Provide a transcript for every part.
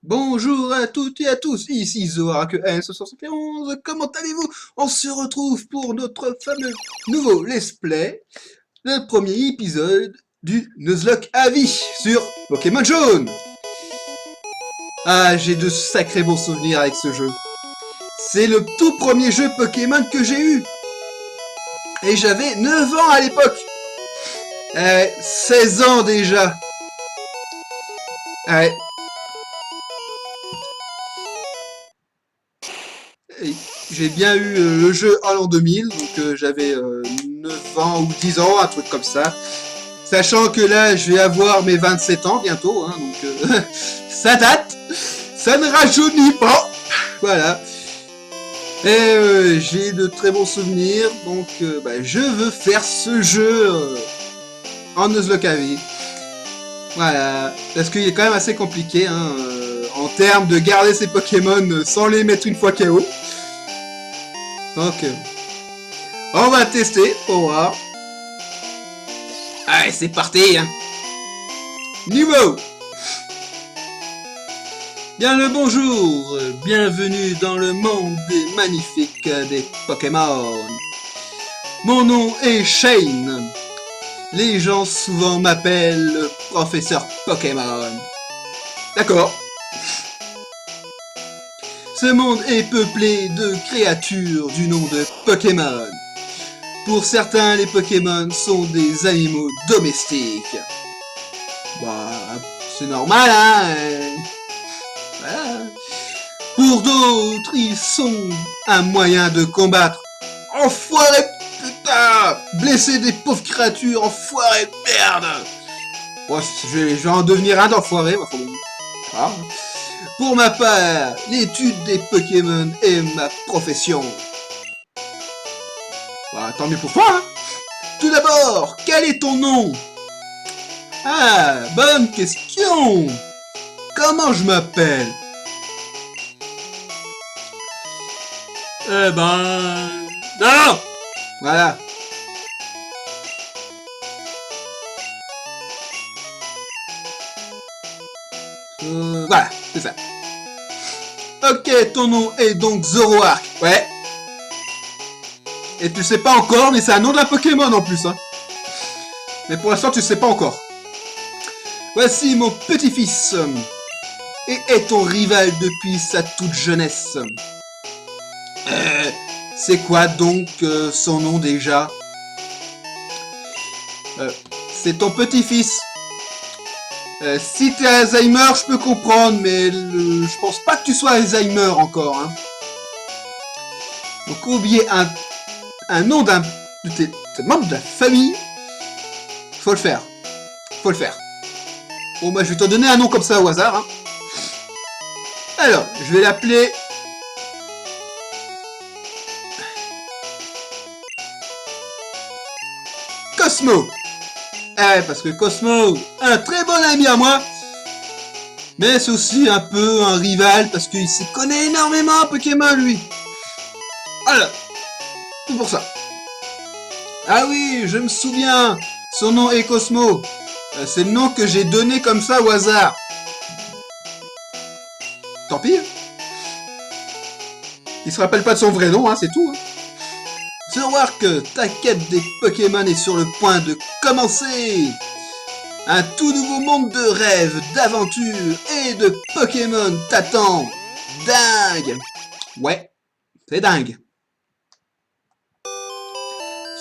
Bonjour à toutes et à tous, ici Zorak N771, comment allez-vous? On se retrouve pour notre fameux nouveau let's play, le premier épisode du Nuzlocke à vie sur Pokémon Jaune. Ah, j'ai de sacrés bons souvenirs avec ce jeu. C'est le tout premier jeu Pokémon que j'ai eu. Et j'avais 9 ans à l'époque. 16 ans déjà. Ouais. J'ai bien eu le jeu en l'an 2000, donc j'avais 9 ans ou 10 ans, un truc comme ça. Sachant que là, je vais avoir mes 27 ans bientôt, hein, donc ça date, ça ne rajeunit pas. Voilà. Et j'ai de très bons souvenirs, donc je veux faire ce jeu en Nuzlocke à vie. Voilà, parce qu'il est quand même assez compliqué, hein, en termes de garder ses Pokémon sans les mettre une fois KO. Donc, on va tester pour voir. Allez, c'est parti, hein. Niveau. Bien le bonjour, bienvenue dans le monde des magnifiques des Pokémon. Mon nom est Shane. Les gens souvent m'appellent le professeur Pokémon. D'accord. Ce monde est peuplé de créatures du nom de Pokémon. Pour certains, les Pokémon sont des animaux domestiques. Bah, c'est normal, hein. Voilà. Pour d'autres, ils sont un moyen de combattre. Enfoiré, putain! Blesser des pauvres créatures, enfoiré de merde! Bon, je vais en devenir un d'enfoiré, bah, faut... voilà. Pour ma part, l'étude des Pokémon est ma profession. Bah, tant mieux pour toi, hein. Tout d'abord, quel est ton nom? Ah, bonne question. Comment je m'appelle? Non. Voilà. Voilà, c'est ça. Ok, ton nom est donc Zoroark. Ouais. Et tu sais pas encore, mais c'est un nom de la Pokémon en plus, hein. Mais pour l'instant, tu sais pas encore. Voici mon petit-fils. Et est ton rival depuis sa toute jeunesse. C'est quoi donc son nom déjà? C'est ton petit-fils. Si t'es Alzheimer, je peux comprendre, mais je pense pas que tu sois Alzheimer encore, hein. Donc oublier un nom de tes membres de la famille, faut le faire. Faut le faire. Bon, moi je vais te donner un nom comme ça au hasard, hein. Alors, je vais l'appeler... Cosmo. Parce que Cosmo, un très bon ami à moi, mais c'est aussi un peu un rival parce qu'il s'y connaît énormément en Pokémon, lui. Voilà, tout pour ça. Ah oui, je me souviens, son nom est Cosmo. C'est le nom que j'ai donné comme ça au hasard. Tant pis. Il se rappelle pas de son vrai nom, hein, c'est tout. Hein. Zoroark, ta quête des Pokémon est sur le point de commencer. Un tout nouveau monde de rêves, d'aventures et de Pokémon t'attend. Dingue. Ouais, c'est dingue.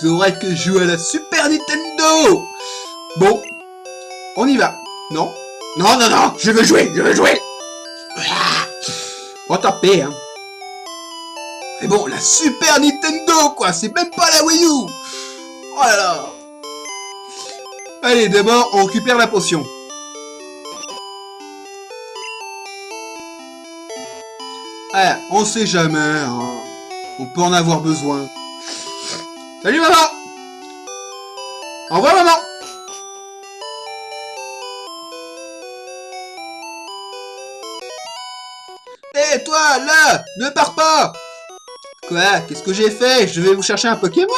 Zoroark joue à la Super Nintendo. Bon, on y va. Non, non, non, non, je veux jouer, je veux jouer. On t'en paie, hein. Mais bon, la Super Nintendo, quoi, c'est même pas la Wii U. Oh là là. Allez, d'abord, on récupère la potion. Ah, on sait jamais, hein. On peut en avoir besoin. Salut maman. Au revoir maman. Hé, toi, là, ne pars pas. Quoi? Qu'est-ce que j'ai fait? Je vais vous chercher un Pokémon.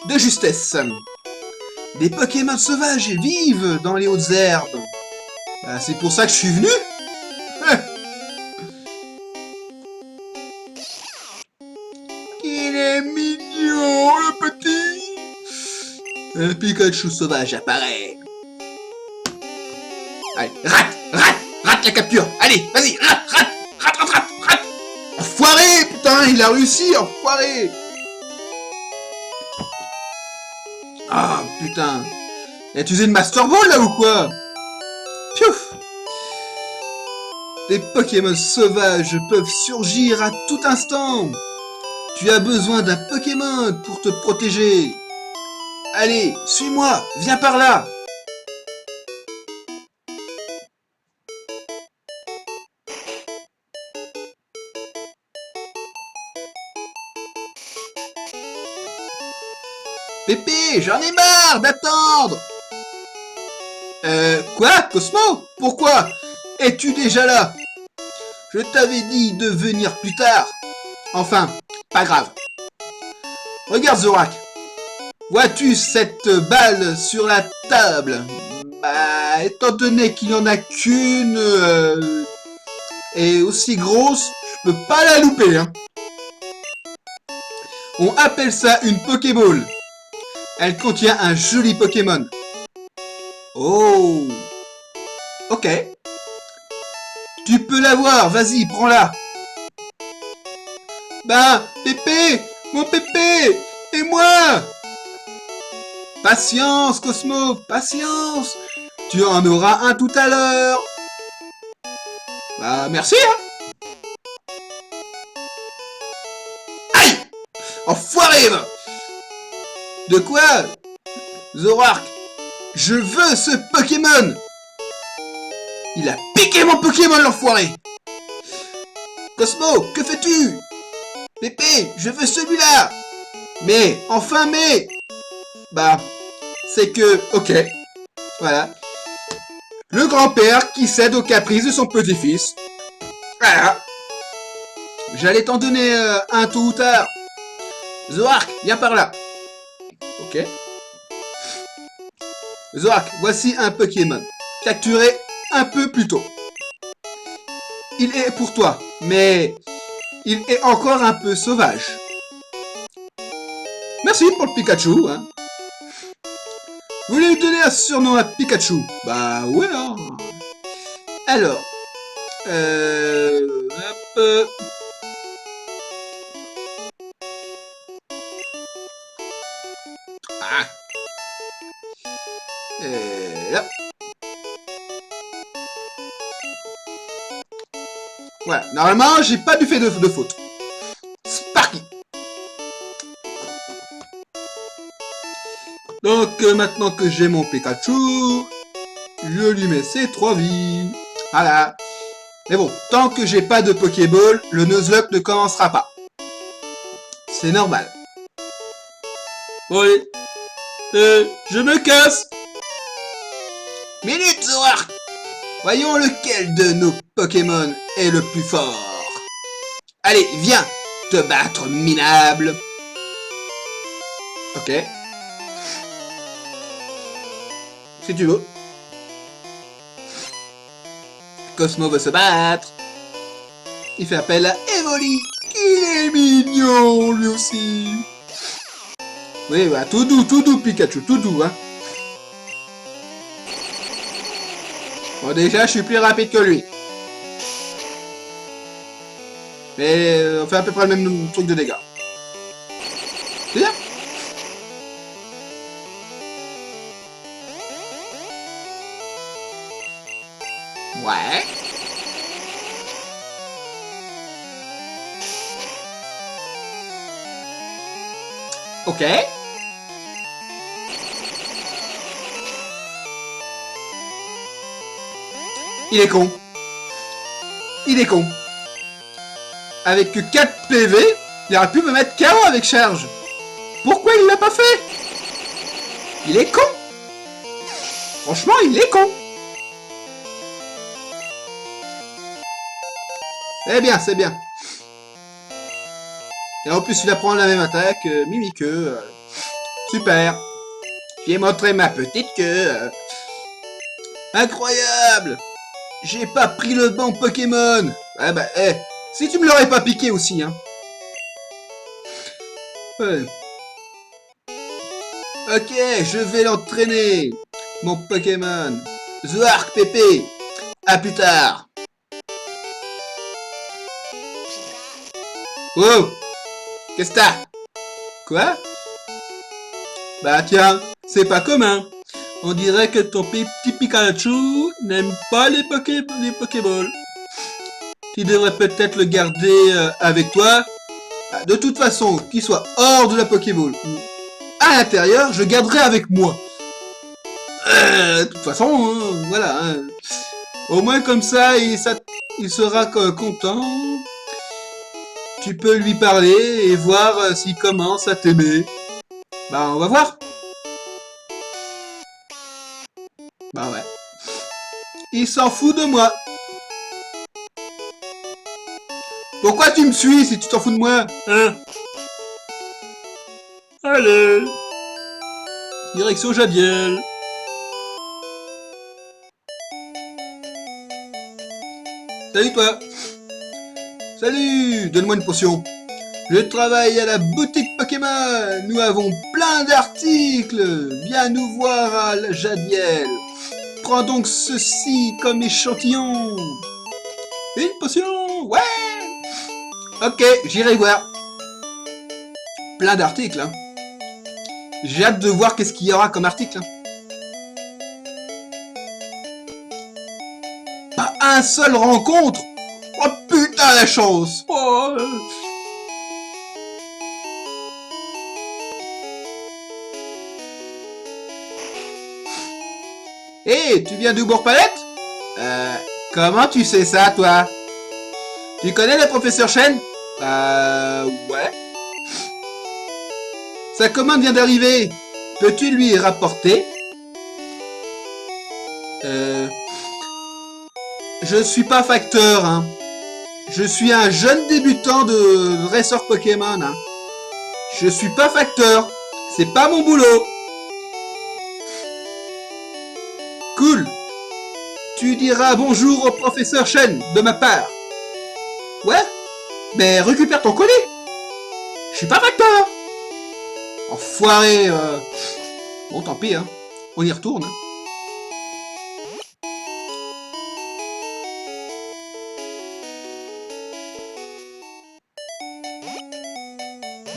De justesse. Des Pokémon sauvages vivent dans les hautes herbes. Bah, c'est pour ça que je suis venu. Il est mignon, le petit. Un Pikachu sauvage apparaît. Allez, rate la capture. Allez, vas-y, rate. Enfoiré, putain, il a réussi, enfoiré. Ah, putain. Il a utilisé une Master Ball, là, ou quoi? Piouf. Des Pokémon sauvages peuvent surgir à tout instant. Tu as besoin d'un Pokémon pour te protéger. Allez, suis-moi, viens par là. Pépé, j'en ai marre d'attendre. Quoi, Cosmo? Pourquoi es-tu déjà là? Je t'avais dit de venir plus tard. Enfin, pas grave. Regarde, Zorak. Vois-tu cette balle sur la table? Bah, étant donné qu'il n'y en a qu'une et aussi grosse, je peux pas la louper, hein. On appelle ça une Pokéball. Elle contient un joli Pokémon. Oh. Ok. Tu peux l'avoir, vas-y, prends-la. Bah, Pépé, mon Pépé, et moi? Patience, Cosmo, patience. Tu en auras un tout à l'heure. Bah, merci, hein. Aïe! Enfoiré, va. De quoi? Zoroark, je veux ce Pokémon. Il a piqué mon Pokémon, l'enfoiré. Cosmo, que fais-tu? Pépé, je veux celui-là. Mais, enfin, mais... Bah, c'est que... Ok, voilà. Le grand-père qui cède aux caprices de son petit-fils. Voilà. J'allais t'en donner un tôt ou tard. Zoark, viens par là. Ok. Zoark, voici un Pokémon. Capturé un peu plus tôt. Il est pour toi, mais... il est encore un peu sauvage. Merci pour le Pikachu, hein. Vous voulez lui donner un surnom à Pikachu? Bah ouais, hein. Alors... hop... Ah. Là. Voilà, normalement, j'ai pas dû faire de faute. Sparky. Donc, maintenant que j'ai mon Pikachu, je lui mets ses 3 vies. Voilà. Mais bon, tant que j'ai pas de Pokéball, le Nuzlocke ne commencera pas. C'est normal. Bon, allez. Je me casse. Minute, Zoark. Voyons lequel de nos Pokémon est le plus fort. Allez, viens te battre, minable. Ok. Si tu veux. Cosmo veut se battre. Il fait appel à Evoli. Il est mignon, lui aussi. Oui, bah, tout doux, Pikachu, tout doux, hein. Bon, déjà, je suis plus rapide que lui. Mais on fait à peu près le même truc de dégâts. C'est bien. Ouais. Ok. Il est con. Il est con. Avec que 4 PV, il aurait pu me mettre KO avec charge. Pourquoi il l'a pas fait? Il est con. Franchement, il est con. Eh bien, c'est bien. Et en plus, il apprend la même attaque, Mimiqueux. Super. Je vais montrer ma petite queue. Incroyable. J'ai pas pris le bon Pokémon. Ah bah, si tu me l'aurais pas piqué aussi, hein. Ouais. Ok, je vais l'entraîner. Mon Pokémon. Zoark Pépé. À plus tard. Oh, qu'est-ce que t'as? Quoi? Bah tiens, c'est pas commun. On dirait que ton petit Pikachu n'aime pas les Pokéballs. Tu devrais peut-être le garder avec toi. Bah, de toute façon, qu'il soit hors de la Pokéball ou à l'intérieur, je garderai avec moi. De toute façon, hein, voilà. Hein. Au moins comme ça, il sera content. Tu peux lui parler et voir s'il commence à t'aimer. Bah on va voir. Bah ouais. Il s'en fout de moi. Pourquoi tu me suis si tu t'en fous de moi? Hein? Allez. Direction Jabiel. Salut toi. Salut. Donne-moi une potion. Je travaille à la boutique Pokémon. Nous avons plein d'articles. Viens nous voir à la Jadiel. Prends donc ceci comme échantillon. Une potion. Ouais. Ok, j'irai voir. Plein d'articles. Hein. J'ai hâte de voir qu'est-ce qu'il y aura comme article. Hein. Pas un seul rencontre. Oh putain la chance. Oh. Hé, hey, tu viens de Bourg-Palette? Comment tu sais ça, toi? Tu connais le professeur Chen? Ouais. Sa commande vient d'arriver. Peux-tu lui rapporter? Je suis pas facteur, hein. Je suis un jeune débutant de dresseur Pokémon, hein. Je suis pas facteur. C'est pas mon boulot. Cool. Tu diras bonjour au professeur Chen de ma part. Ouais? Mais récupère ton colis. Je suis pas facteur. Enfoiré. Bon, tant pis, hein. On y retourne. Hein.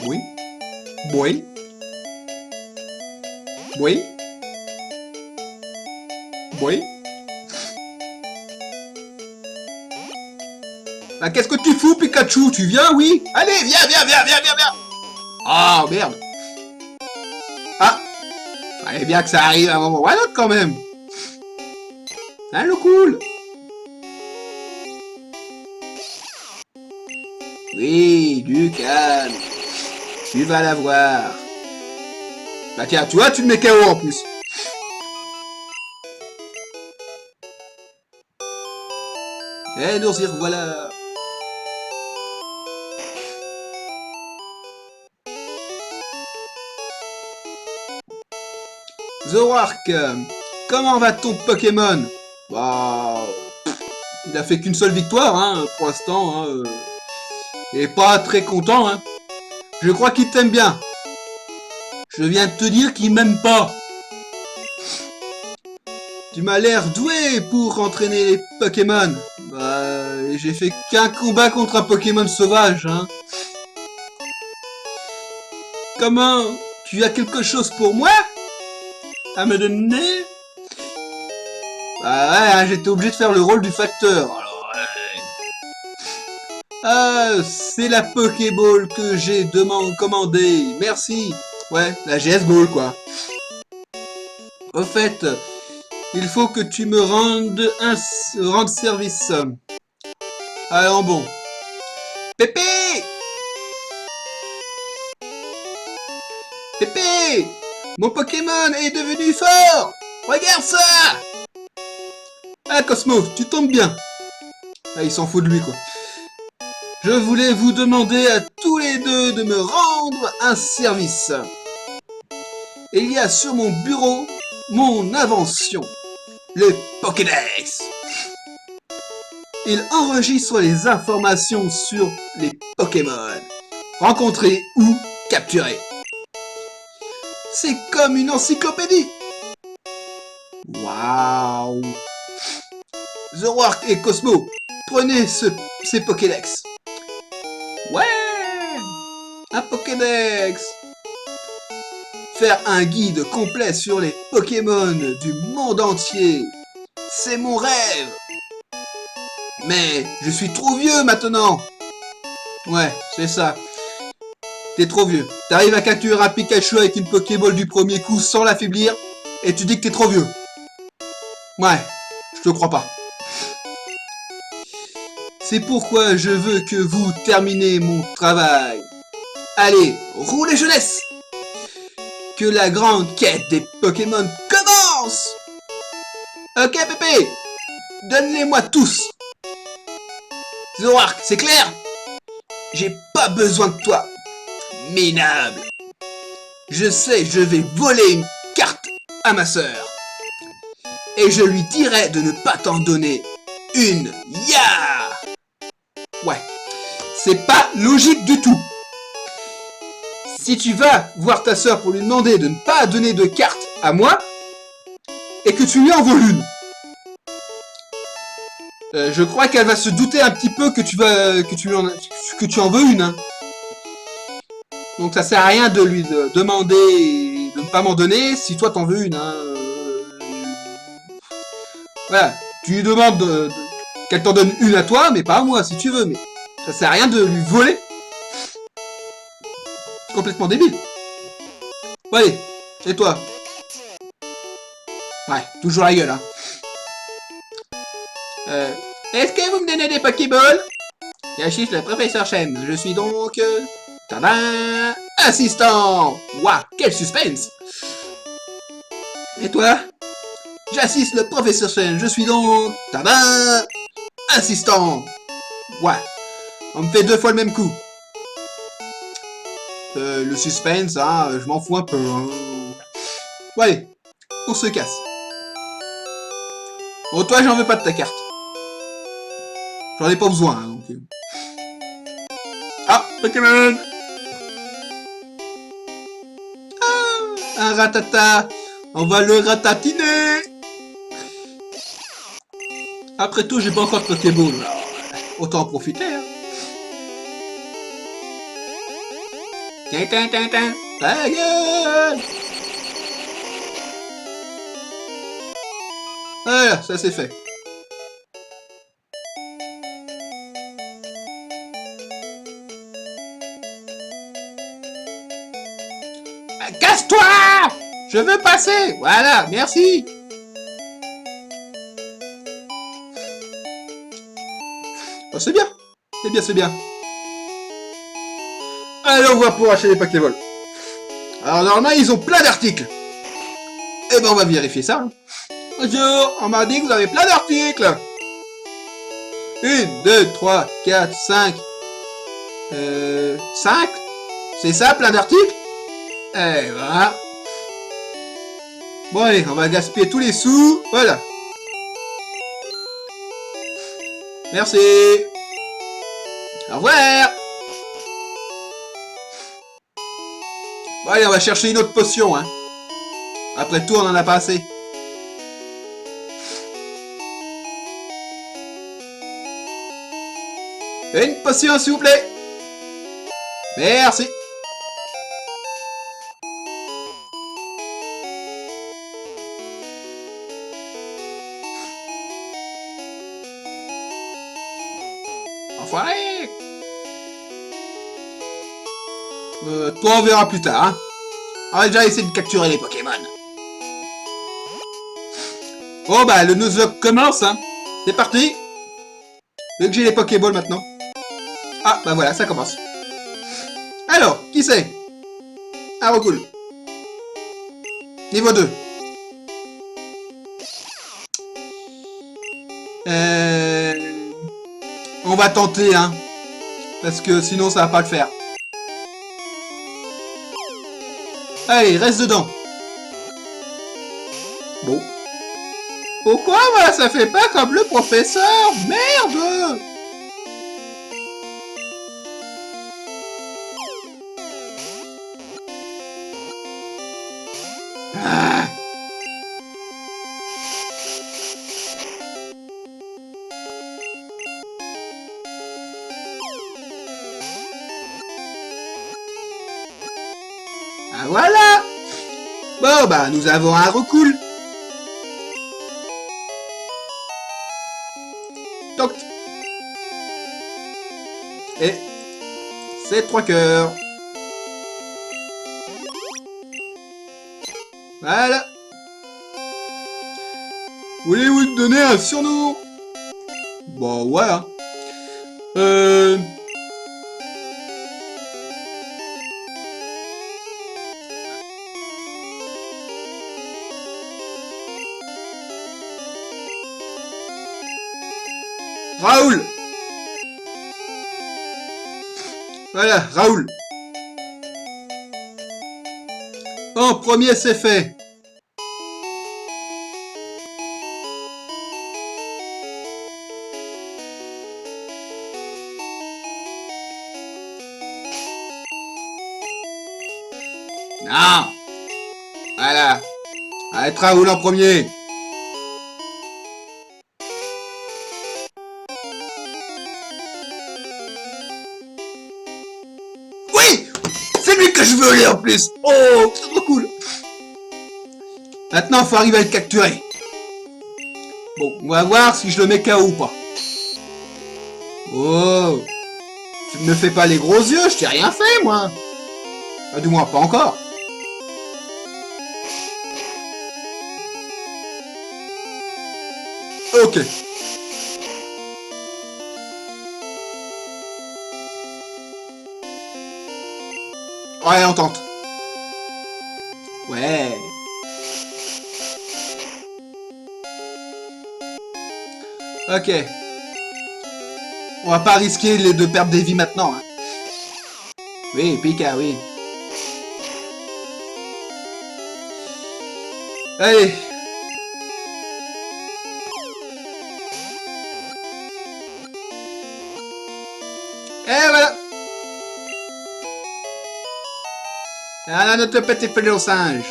Oui. Oui. Oui. Oui. Bah, qu'est-ce que tu fous, Pikachu? Tu viens, oui? Allez, viens. Ah, merde. Ah. Fallait bien que ça arrive à un moment ou à un autre, quand même. Hein, le cool. Oui, du calme. Tu vas la voir. Bah tiens, tu vois, tu me mets KO en plus. Eh, Nourzir, voilà. Zoroark, comment va ton Pokémon? Bah, il a fait qu'une seule victoire, hein, pour l'instant. Hein, et pas très content, hein. Je crois qu'il t'aime bien. Je viens de te dire qu'il m'aime pas. Tu m'as l'air doué pour entraîner les Pokémon. Bah, j'ai fait qu'un combat contre un Pokémon sauvage, hein. Comment? Tu as quelque chose pour moi? À me donner? Bah ouais, hein, j'étais obligé de faire le rôle du facteur. Alors, ah, c'est la Pokéball que j'ai commandée. Merci. Ouais, la GS Ball, quoi. Au fait, il faut que tu me rendes service. Alors bon. Pépé! Pépé! Mon Pokémon est devenu fort! Regarde ça! Ah, Cosmo, tu tombes bien. Ah, il s'en fout de lui, quoi. Je voulais vous demander à tous les deux de me rendre un service. Il y a sur mon bureau mon invention, le Pokédex. Il enregistre les informations sur les Pokémon. Rencontrer ou capturer. C'est comme une encyclopédie. Waouh. Zoroark et Cosmo, prenez ces Pokédex. Ouais. Un Pokédex. Faire un guide complet sur les Pokémon du monde entier. C'est mon rêve. Mais je suis trop vieux maintenant. Ouais, c'est ça. T'es trop vieux. T'arrives à capturer un Pikachu avec une Pokéball du premier coup sans l'affaiblir, et tu dis que t'es trop vieux. Ouais, je te crois pas. C'est pourquoi je veux que vous terminez mon travail. Allez, roulez jeunesse! Que la grande quête des Pokémon commence! Ok Pépé, donne-les-moi tous. Zoroark, c'est clair? J'ai pas besoin de toi. Minable. Je sais, je vais voler une carte à ma sœur. Et je lui dirai de ne pas t'en donner une. Ya! Ouais, c'est pas logique du tout. Si tu vas voir ta sœur pour lui demander de ne pas donner de carte à moi, et que tu lui en voles une, je crois qu'elle va se douter un petit peu que tu en veux une. Hein. Donc ça sert à rien de lui demander de ne pas m'en donner si toi t'en veux une. Hein. Voilà, tu lui demandes qu'elle t'en donne une à toi, mais pas à moi si tu veux. Mais ça sert à rien de lui voler. Complètement débile. Bon allez, et toi? Ouais, toujours la gueule, hein. Est-ce que vous me donnez des Pokéballs? Yachis, le professeur Chen. Je suis donc... Tadam! Assistant! Waouh, quel suspense! Et toi? J'assiste le professeur Chen. Je suis donc... Tadam! Assistant! Ouais, on me fait 2 fois le même coup. Le suspense, hein, je m'en fous un peu. Hein. Bon allez, on se casse. Bon, toi, j'en veux pas de ta carte. J'en ai pas besoin, hein, donc... Ah, Pokémon! Ah, un ratata! On va le ratatiner! Après tout, j'ai pas encore de Pokéball, alors autant en profiter, hein. Tiens, tiens, tiens, tiens! Ta gueule! Voilà, ça c'est fait. Casse-toi! Je veux passer! Voilà, merci! Oh, c'est bien! C'est bien, c'est bien. Allez, on va pouvoir acheter les Pokéballs. Alors, normalement, ils ont plein d'articles. Eh ben, on va vérifier ça. Hein. Bonjour, on m'a dit que vous avez plein d'articles. 1, 2, 3, 4, 5. 5? C'est ça, plein d'articles? Et voilà. Bon, allez, on va gaspiller tous les sous. Voilà. Merci. Au revoir. Bon, allez, on va chercher une autre potion, hein. Après tout, on en a pas assez. Une potion, s'il vous plaît. Merci. Enfoiré. Toi, on verra plus tard, hein. On va déjà essayer de capturer les Pokémon. Oh, bah, le Nuzlocke commence, hein. C'est parti. Vu que j'ai les Pokéballs maintenant. Ah, bah voilà, ça commence. Alors, qui c'est? Ah, cool. Niveau 2. On va tenter, hein. Parce que sinon, ça va pas le faire. Allez, reste dedans. Bon. Pourquoi moi ça fait pas comme le professeur? Merde! Ah, ah, voilà! Bon bah nous avons un recoul. Toc. Et c'est 3 cœurs. Voilà. Voulez-vous me donner un surnom? Bon voilà. Euh... Raoul. Voilà, Raoul. En premier, c'est fait. Non. Voilà. Allez, Raoul en premier. Oui. C'est lui que je veux aller en plus. Oh, c'est trop cool. Maintenant, faut arriver à le capturer. Bon, on va voir si je le mets KO ou pas. Oh. Tu ne me fais pas les gros yeux, je t'ai rien fait, moi. Ah, du moins, pas encore. Ok. Ouais, on tente. Ouais. Ok. On va pas risquer de perdre des vies maintenant. Hein. Oui, Pika, oui. Allez. Et voilà. Ah, notre petit pelé au singe.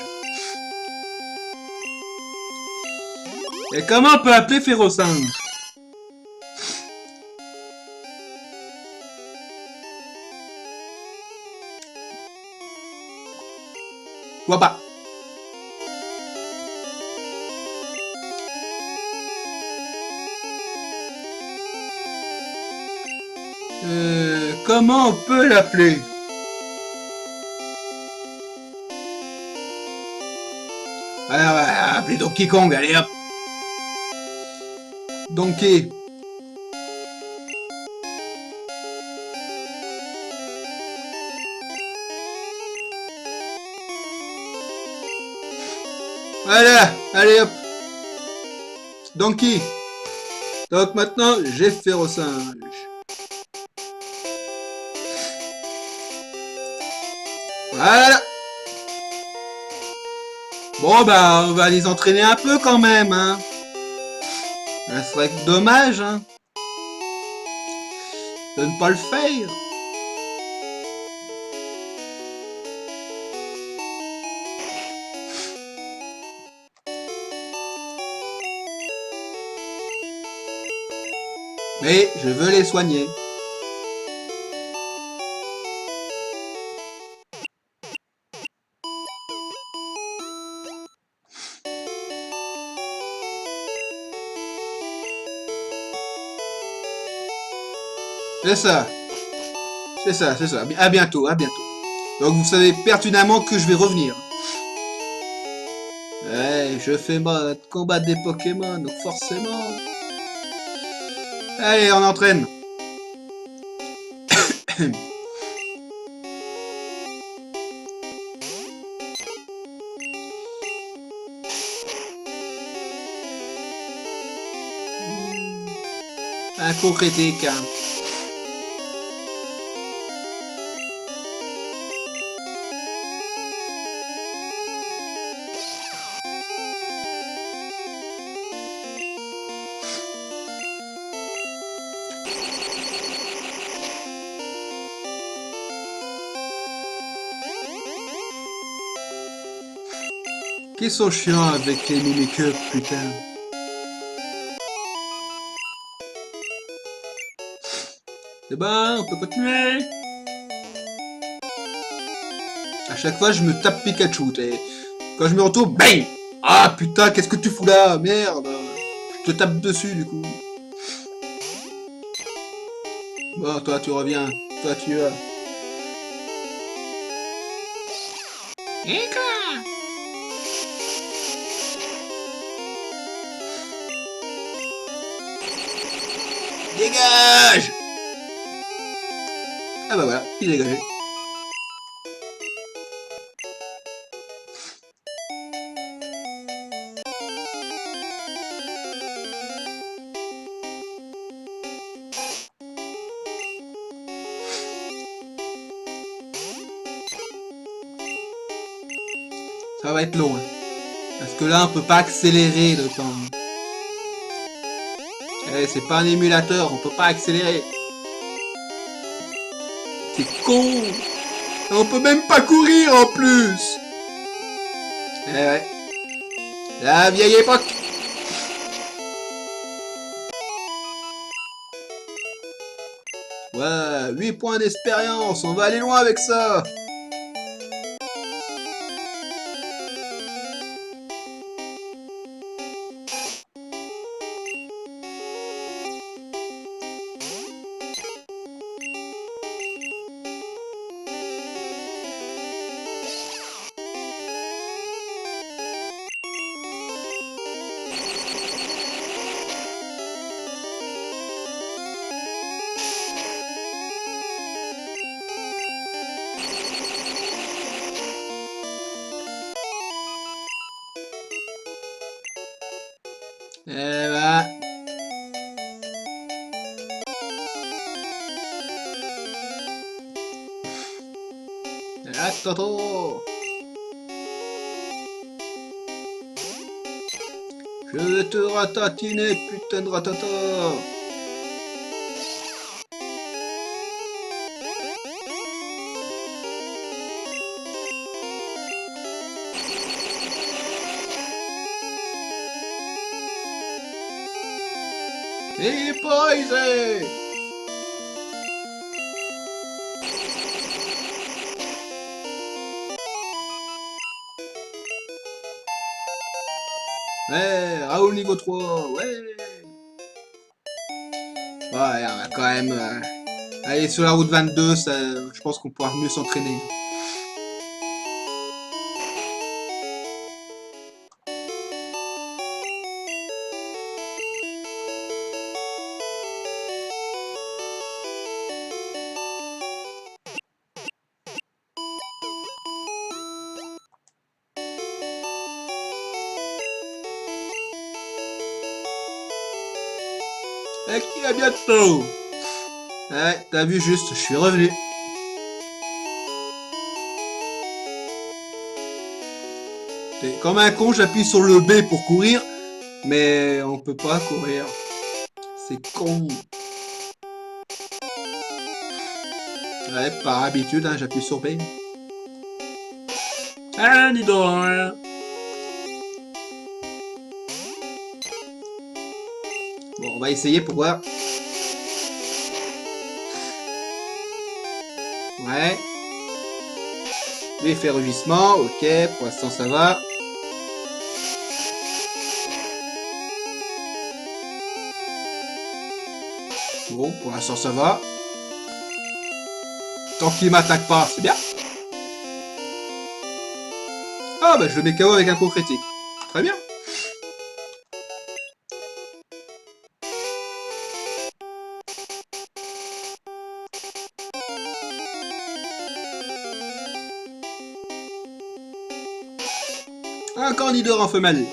Et comment on peut appeler Férocinge? Je vois pas. Comment on peut l'appeler? Voilà, appeler Donkey Kong, allez hop. Donkey. Voilà, allez hop. Donkey. Donc maintenant, j'ai Férocinge. Voilà. Bon bah, on va les entraîner un peu quand même, hein. Ça serait dommage, hein, de ne pas le faire. Mais je veux les soigner. C'est ça. C'est ça, c'est ça. À bientôt, à bientôt. Donc vous savez pertinemment que je vais revenir. Ouais, je fais mode combat des Pokémon, donc forcément. Allez, on entraîne. Un coup critique. Hein. Qu'ils sont chiants avec les mini-cups, putain. C'est bon, on peut continuer. À chaque fois, je me tape Pikachu. Quand je me retourne, bang! Ah putain, qu'est-ce que tu fous là? Merde! Je te tape dessus du coup. Bon, toi tu reviens. Toi tu vas. Et quoi? Dégage! Ah bah voilà, il est dégagé. Ça va être long, hein. Parce que là, on peut pas accélérer le temps. Eh, c'est pas un émulateur, on peut pas accélérer. C'est con! Et on peut même pas courir en plus! Eh ouais. La vieille époque! Ouais, 8 points d'expérience, on va aller loin avec ça! Eh ben... Attends! Je vais te ratatiner, putain de ratata! Et poisé! Ouais, Raoul niveau 3, ouais! Ouais, on va quand même aller sur la route 22, ça, je pense qu'on pourra mieux s'entraîner. Et à bientôt! Ouais, t'as vu juste, je suis revenu. Et comme un con, j'appuie sur le B pour courir, mais on peut pas courir. C'est con. Ouais, par habitude, hein, j'appuie sur B. Ah, dis donc, hein. Bon, on va essayer pour voir. Ouais. L'effet rugissement, ok, pour l'instant ça va. Bon, pour l'instant ça va. Tant qu'il m'attaque pas, c'est bien. Ah bah je le mets KO avec un coup critique. Très bien. Un cornidor en femelle.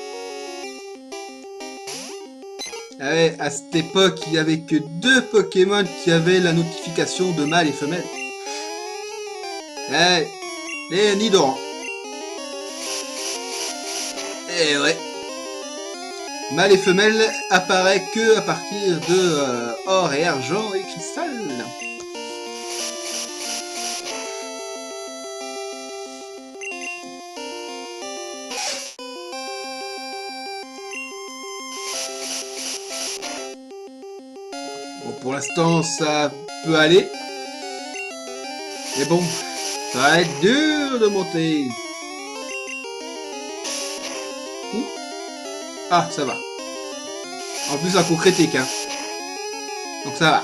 Ah ouais, à cette époque, il n'y avait que 2 Pokémon qui avaient la notification de mâle et femelle. Ouais, les Nidoran. Et ouais. Mâle et femelle apparaît que à partir de or et argent et cristal. Bon, pour l'instant, ça peut aller. Mais bon, ça va être dur de monter. Ouh. Ah, ça va. En plus, un coup critique, hein. Donc ça va.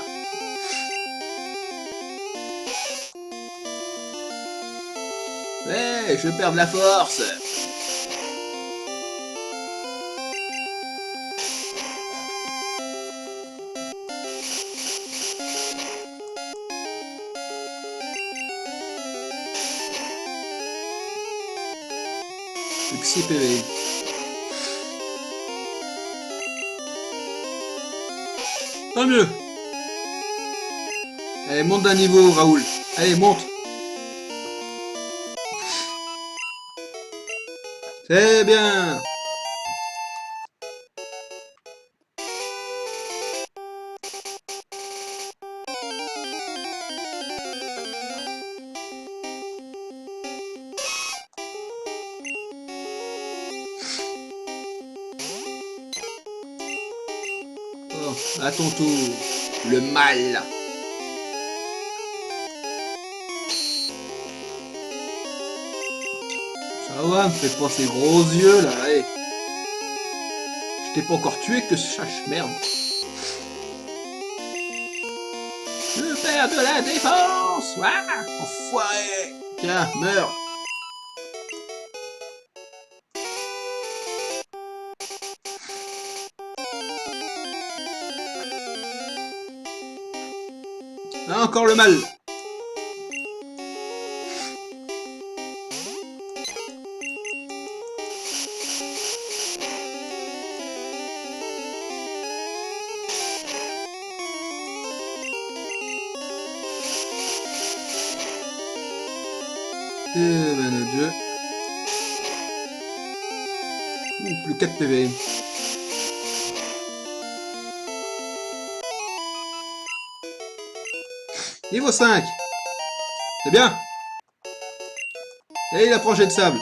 Ouais, je perds de la force. Plus que 6 PV. Tant mieux. Allez, monte d'un niveau, Raoul. Allez, monte. C'est bien. Oh, à ton tour. Le mal. Ça va, me fais pas ces gros yeux là, allez. Je t'ai pas encore tué que ce chache merde. Je perds de la défense. Ah, enfoiré. Tiens, meurs. Ah, encore le mal. Eh ben le dieu. Ouh, plus 4 PV. Niveau 5. C'est bien. Et il approche de sable.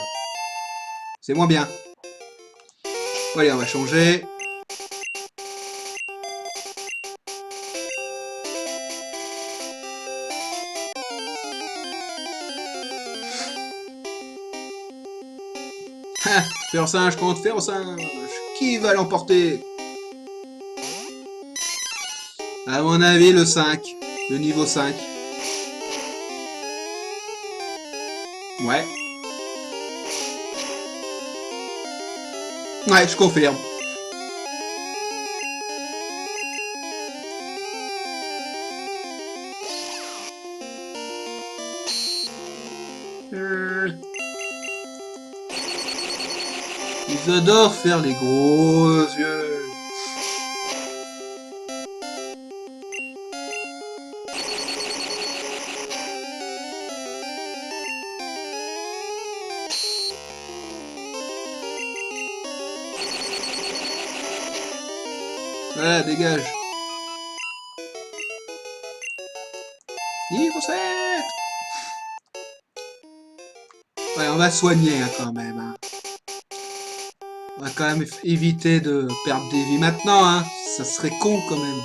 C'est moins bien. Bon, allez, on va changer. Fer au singe contre fer au singe. Qui va l'emporter? À mon avis, le 5. Le niveau 5. Ouais. Ouais, je confirme. Ils adorent faire les gros yeux. Ouais, dégage. Niveau 7. Ouais, on va soigner hein, quand même. Hein. On va quand même éviter de perdre des vies maintenant. Hein. Ça serait con quand même.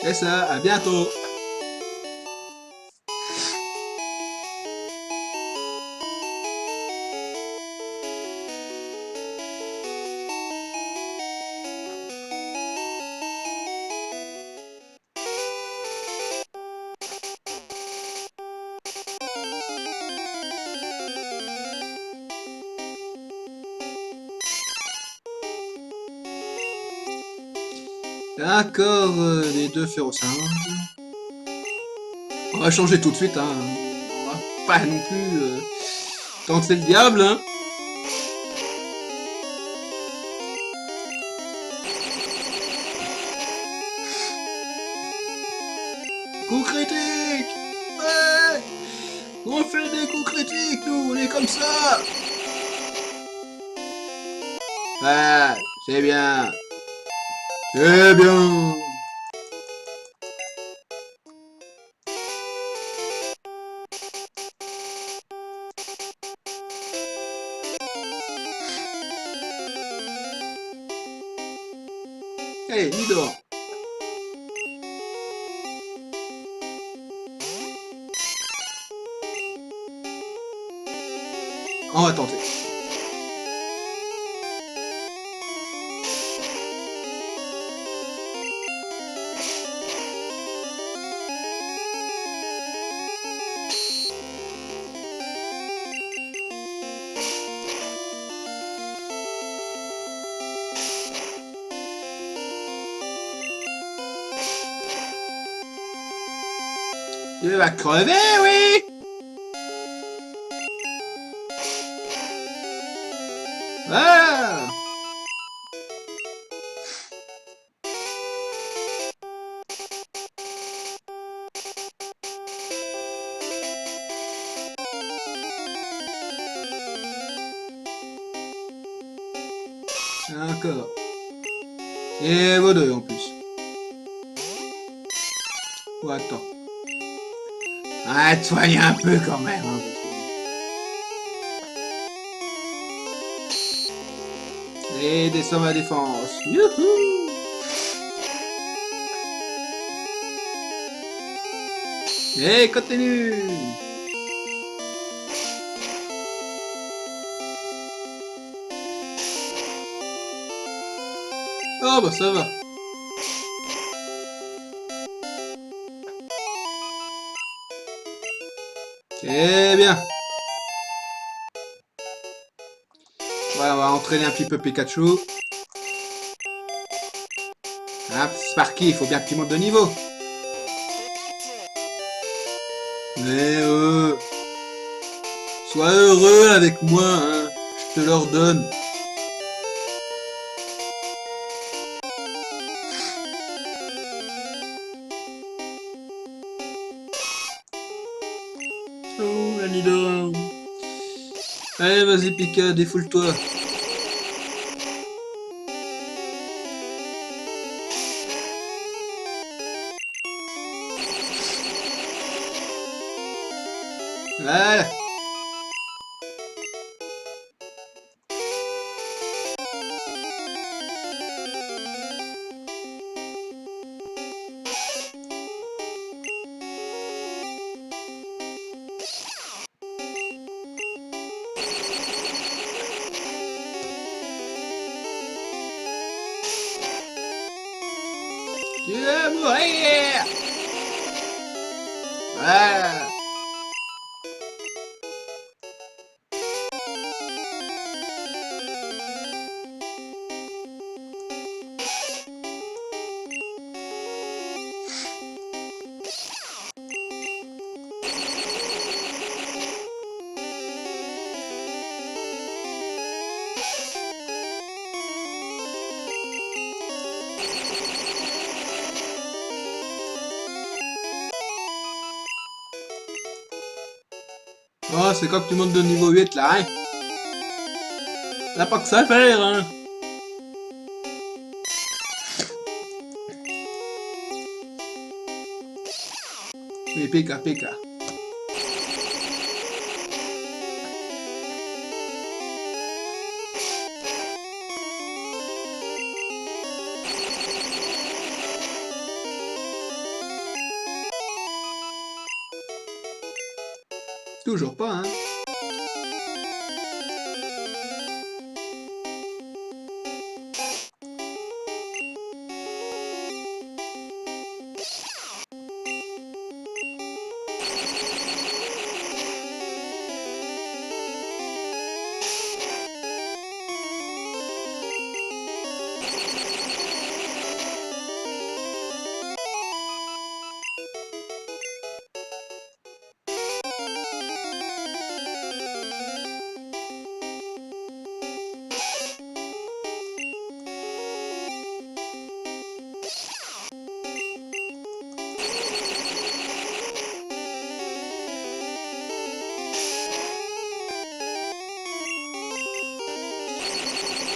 C'est ça, à bientôt. D'accord, les deux férocinges. On va changer tout de suite, hein. On va pas non plus tenter le diable, hein. Coup critique. Ouais. On fait des coups critiques, nous, on est comme ça. Ah, c'est bien. C'est bien. Allez, mis dehors. On va tenter. Tu vas crever, oui. Voilà. Encore. Et vos deux en plus. Oh, attends. Ah, soigne un peu quand même. Hein, et descends ma défense. Youhou! Et continue. Oh bah ça va. C'est bien. Voilà, on va entraîner un petit peu Pikachu. Ah, Sparky, il faut bien que tu montes de niveau. Mais sois heureux avec moi, hein. Je te l'ordonne. Oh, la Nidorine. Allez, vas-y, Pika, défoule-toi. Voilà. Tu vas mourir. Voilà. Oh, c'est quand tu montes de niveau 8 là, hein. T'as pas que ça à faire, hein. Oui, Pika, Pika. Toujours pas, hein.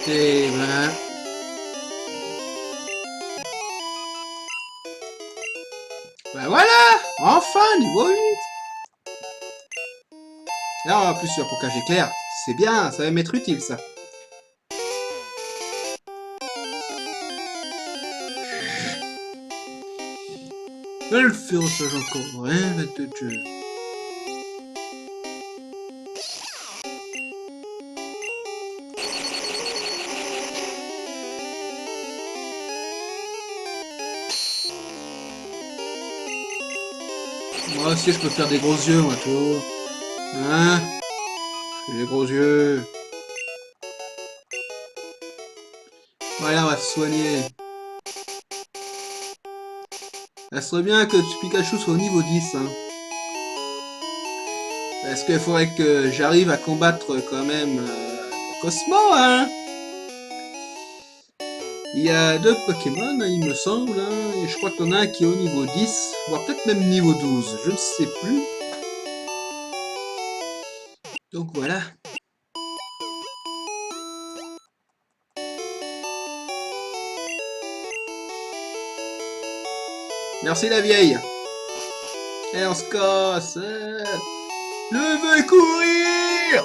Et ben... Ben voilà! Enfin, niveau 8! Là, en plus, sur Pokage éclair, c'est bien, ça va m'être utile, ça. Le féroçage encore, hein, 22 de jeu. Moi aussi, je peux faire des gros yeux, moi, tout. Hein? Je fais des gros yeux. Voilà, on va se soigner. Ça serait bien que Pikachu soit au niveau 10, hein. Parce qu'il faudrait que j'arrive à combattre quand même Cosmo, hein. Il y a 2 Pokémon, hein, il me semble, hein, et je crois qu'il y en a un qui est au niveau 10, voire peut-être même niveau 12, je ne sais plus. Donc voilà. Merci la vieille. Et on se casse. Je veux courir.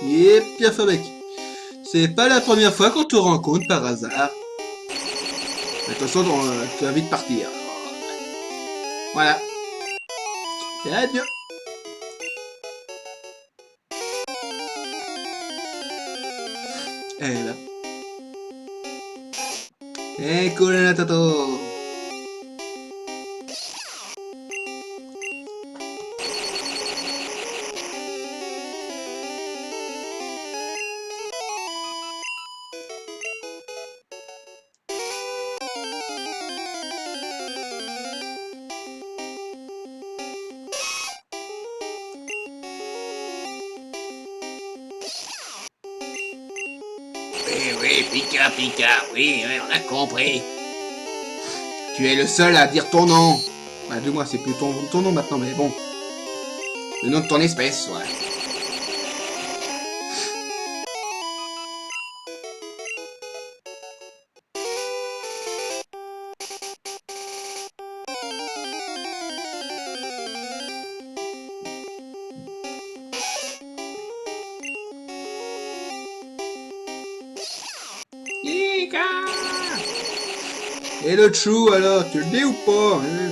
Et bien fait mec. C'est pas la première fois qu'on te rencontre par hasard. De toute façon, tu vas vite partir. Voilà. Et adieu. Et là. Et la Tato. Oui, Pika, Pika, oui, on a compris. Tu es le seul à dire ton nom. Bah, dis-moi, c'est plus ton nom maintenant, mais bon. Le nom de ton espèce, ouais. Pika. Et le chou, alors, tu le dis ou pas, hein?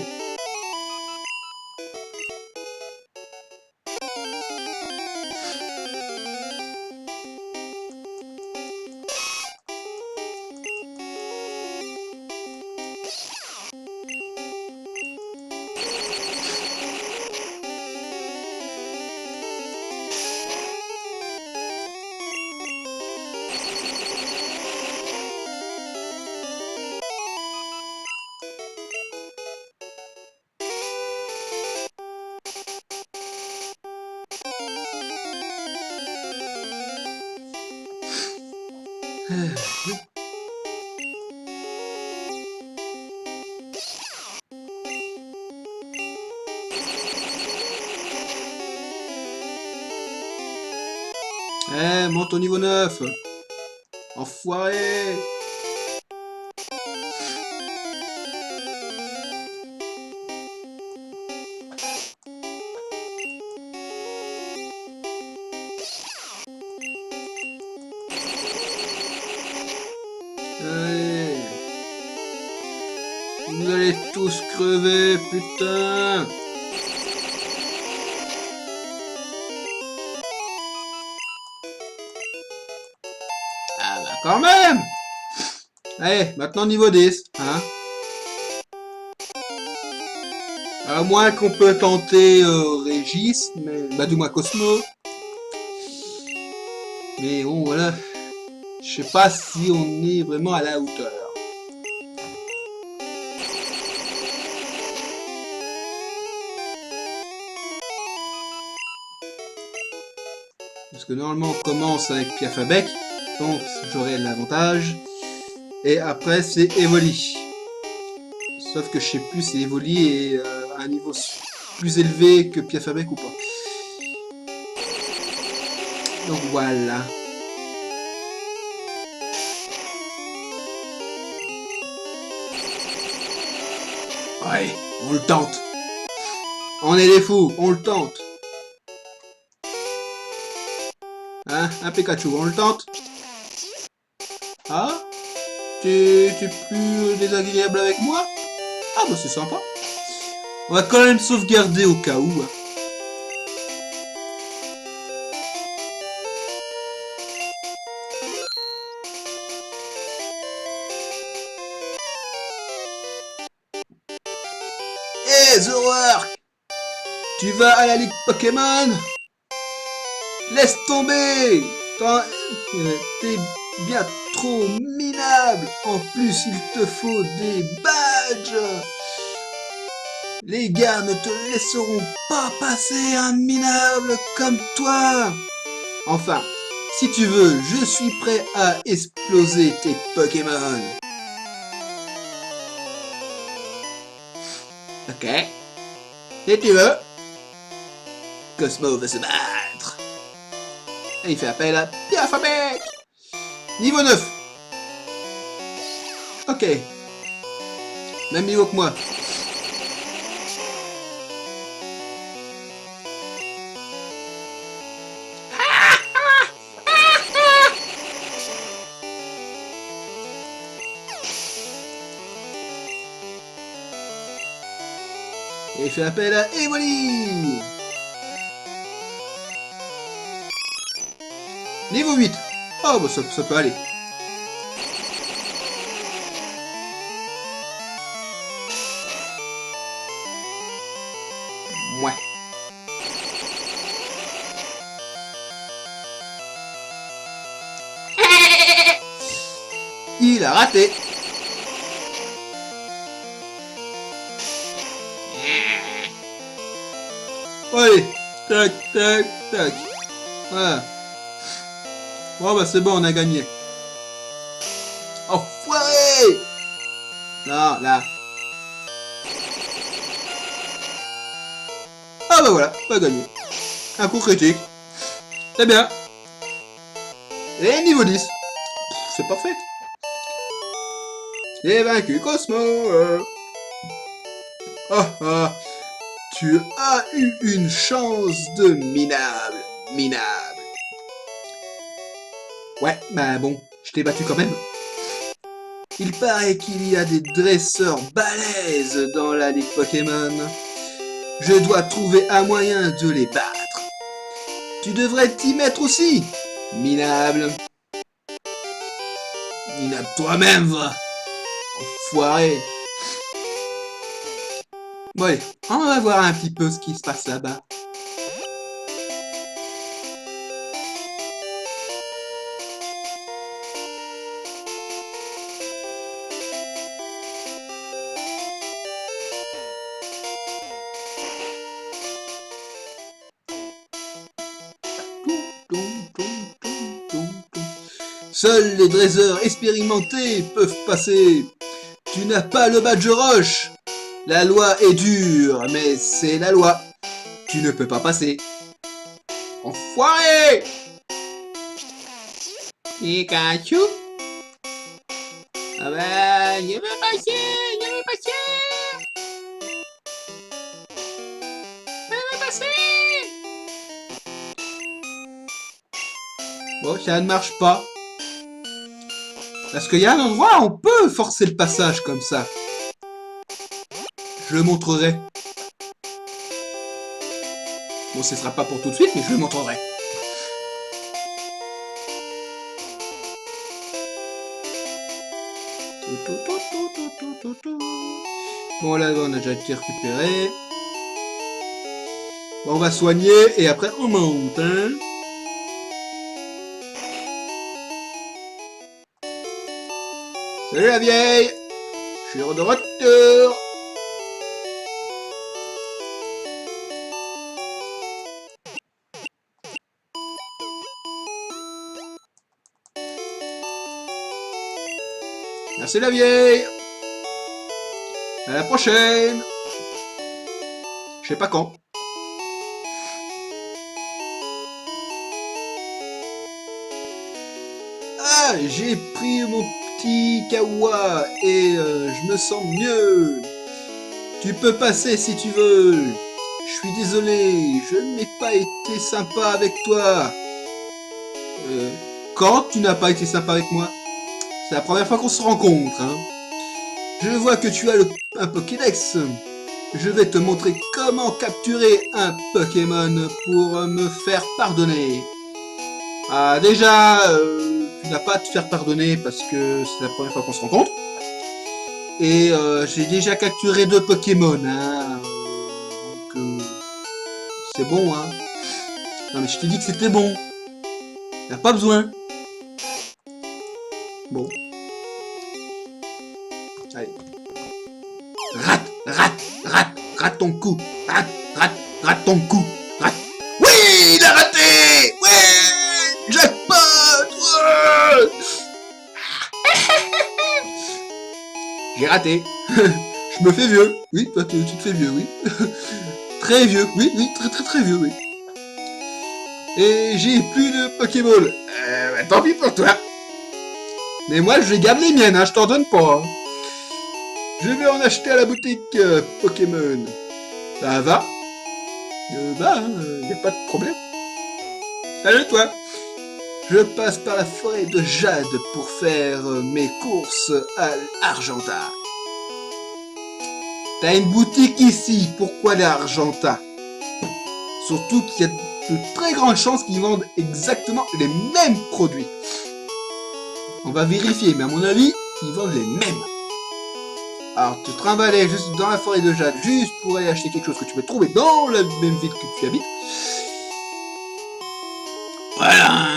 Eh, monte au niveau 9. Enfoiré. Allez. Vous allez tous crever, putain. Ah bah quand même. Allez, maintenant niveau 10, hein. À moins qu'on peut tenter Régis, mais... Bah du moins Cosmo. Mais bon, voilà. Je sais pas si on est vraiment à la hauteur. Parce que normalement on commence avec Piafabec. Donc j'aurai l'avantage. Et après c'est Evoli. Sauf que je sais plus si Evoli est à un niveau plus élevé que Piafabec ou pas. Donc voilà. Ouais, on le tente. On est des fous, on le tente. Hein, un Pikachu, on le tente. Ah, t'es plus désagréable avec moi? Ah bah c'est sympa. On va quand même sauvegarder au cas où. Hein. Hé, Zoroark! Tu vas à la Ligue Pokémon? Laisse tomber! T'es bien trop minable! En plus, il te faut des badges! Les gars ne te laisseront pas passer un minable comme toi! Enfin, si tu veux, je suis prêt à exploser tes Pokémon! Ok. Si tu veux, Cosmo va se battre! Et il fait appel à Piafabec! Niveau 9! Ok. Même niveau que moi. Et il fait appel à Evoli! Niveau 8! Oh, bah ça peut aller. Ouais. Il a raté! Allez! Tac, tac, tac. Voilà. Bon, bah c'est bon, on a gagné. Enfoiré! Non, là. Ah bah voilà, pas gagné. Un coup critique. C'est bien. Et niveau 10. C'est parfait. J'ai vaincu Cosmo. Ah ah. Tu as eu une chance de minable. Minable. Ouais, bah bon, je t'ai battu quand même. Il paraît qu'il y a des dresseurs balèzes dans la Ligue Pokémon. Je dois trouver un moyen de les battre. Tu devrais t'y mettre aussi, minable. Minable toi-même, va. Enfoiré. Bon allez, on va voir un petit peu ce qui se passe là-bas. Seuls les dresseurs expérimentés peuvent passer. Tu n'as pas le badge roche. La loi est dure, mais c'est la loi. Tu ne peux pas passer. Enfoiré! Pikachu? Ah bah, je veux passer, je veux passer, je veux passer. Bon, ça ne marche pas. Parce qu'il y a un endroit où on peut forcer le passage comme ça. Je le montrerai. Bon, ce sera pas pour tout de suite, mais je le montrerai. Bon, là, on a déjà été récupéré. Bon, on va soigner et après on monte. Hein. Salut la vieille! Je suis de retour! Merci la vieille. À la prochaine. Je sais pas quand. Ah, j'ai pris mon petit kawa et je me sens mieux. Tu peux passer si tu veux. Je suis désolé, je n'ai pas été sympa avec toi. Quand tu n'as pas été sympa avec moi? C'est la première fois qu'on se rencontre, hein. Je vois que tu as un Pokédex. Je vais te montrer comment capturer un Pokémon pour me faire pardonner. Ah, déjà, tu n'as pas à te faire pardonner parce que c'est la première fois qu'on se rencontre. Et j'ai déjà capturé 2 Pokémon, hein. Donc, c'est bon, hein. Non, mais je te dis que c'était bon. T'as pas besoin. Bon. Allez. Rate ton coup. Rate ton coup. Rate. Oui, il a raté. Oui, jackpot. Ouais. J'ai raté. Je me fais vieux. Oui, toi, tu te fais vieux, oui. Très vieux. Oui, très vieux, oui. Et j'ai plus de Pokéball. Bah, tant pis pour toi. Mais moi, je garde les miennes, hein, je t'en donne pas. Hein. Je vais en acheter à la boutique Pokémon. Ça va? Y a pas de problème. Salut toi. Je passe par la forêt de Jade pour faire mes courses à Argenta. T'as une boutique ici, pourquoi l'Argenta? Surtout qu'il y a de très grandes chances qu'ils vendent exactement les mêmes produits. On va vérifier, mais à mon avis, ils vendent les mêmes. Alors, te trimballer juste dans la forêt de Jade, juste pour aller acheter quelque chose que tu peux trouver dans la même ville que tu habites. Voilà.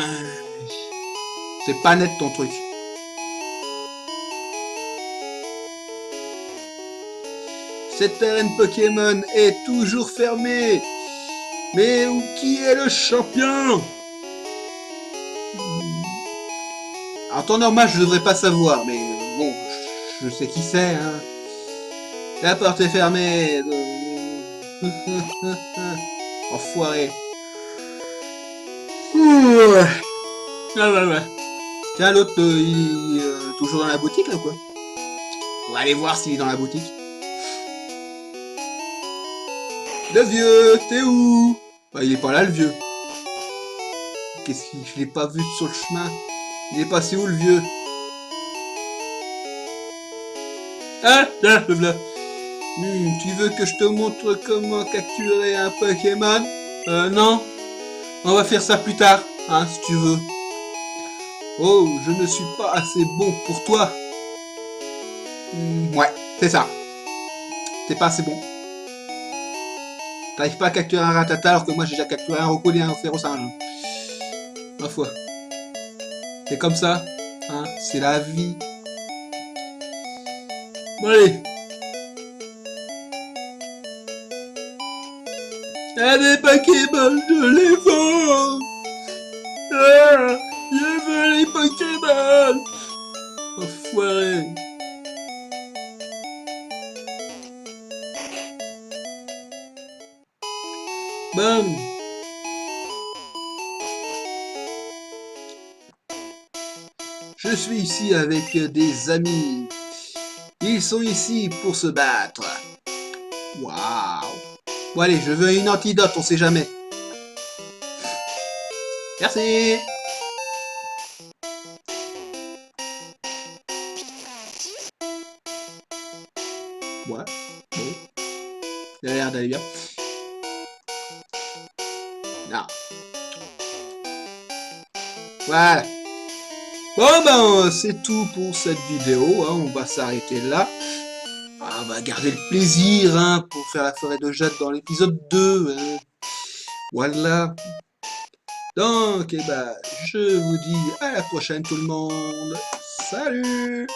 C'est pas net ton truc. Cette arène Pokémon est toujours fermée. Mais qui est le champion? En temps normal, je devrais pas savoir, mais bon, je sais qui c'est, hein. La porte est fermée. Enfoiré. Ouais. Ouais. Tiens, l'autre, il est toujours dans la boutique, là, quoi. On va aller voir s'il est dans la boutique. Le vieux, t'es où? Bah, il est pas là, le vieux. Qu'est-ce qu'il... Je l'ai pas vu sur le chemin. Il est passé où, le vieux? Ah, là, le voilà. Tu veux que je te montre comment capturer un Pokémon? Non. On va faire ça plus tard, hein, si tu veux. Oh, je ne suis pas assez bon pour toi. Ouais, c'est ça. T'es pas assez bon. T'arrives pas à capturer un Rattata alors que moi j'ai déjà capturé un Rocoli et un Ferrosinge. Ma foi. C'est comme ça, hein, c'est la vie. Bon allez. Allez Pokémon, je les vends. Ah, je veux les Pokémon. Enfoiré. Bon. Je suis ici avec des amis. Ils sont ici pour se battre. Waouh. Bon allez, je veux une antidote, on sait jamais. Merci. Ouais. Bon. Il a l'air d'aller bien. Non. Voilà. Bon ben, c'est tout pour cette vidéo, hein. On va s'arrêter là. On va garder le plaisir, hein, pour faire la forêt de Jade dans l'épisode 2. Voilà. Donc, eh ben, je vous dis à la prochaine tout le monde. Salut!